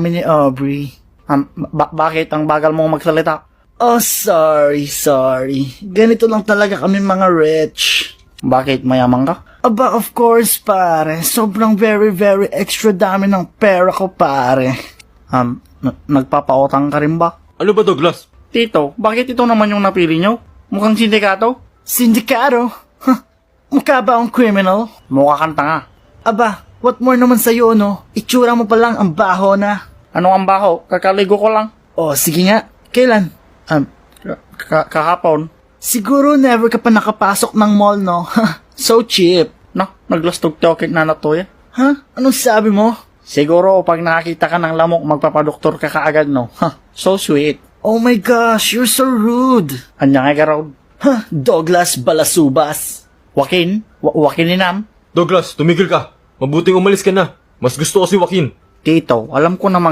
ni Aubrey. Bakit ang bagal mong magsalita? Oh, sorry. Ganito lang talaga kami mga rich. Bakit, mayaman ka? Aba, of course, pare. Sobrang very extra dami ng pera ko, pare. Nagpapautang ka rin ba? Ano ba, Douglas? Tito, bakit ito naman yung napili nyo? Mukhang sindikato? Sindikato? Huh, mukha ba akong criminal? Mukha kang tanga. Aba, what more naman sa'yo, no? Itsura mo pa lang ang baho na. Ano ang baho? Kakaligo ko lang. Oh, sige nga. Kailan? Kahapon. Siguro never ka pa nakapasok ng mall, no? So cheap. No, naglastog token na to yan. Ha? Anong sabi mo? Siguro pag nakakita ka ng lamok, magpapadoktor ka kaagad, no? So sweet. Oh my gosh, you're so rude. Anya nga ka raw. Douglas Balasubas. Joaquin? Joaquininam? Douglas, tumigil ka. Mabuting umalis ka na. Mas gusto ko si Joaquin. Tito, alam ko namang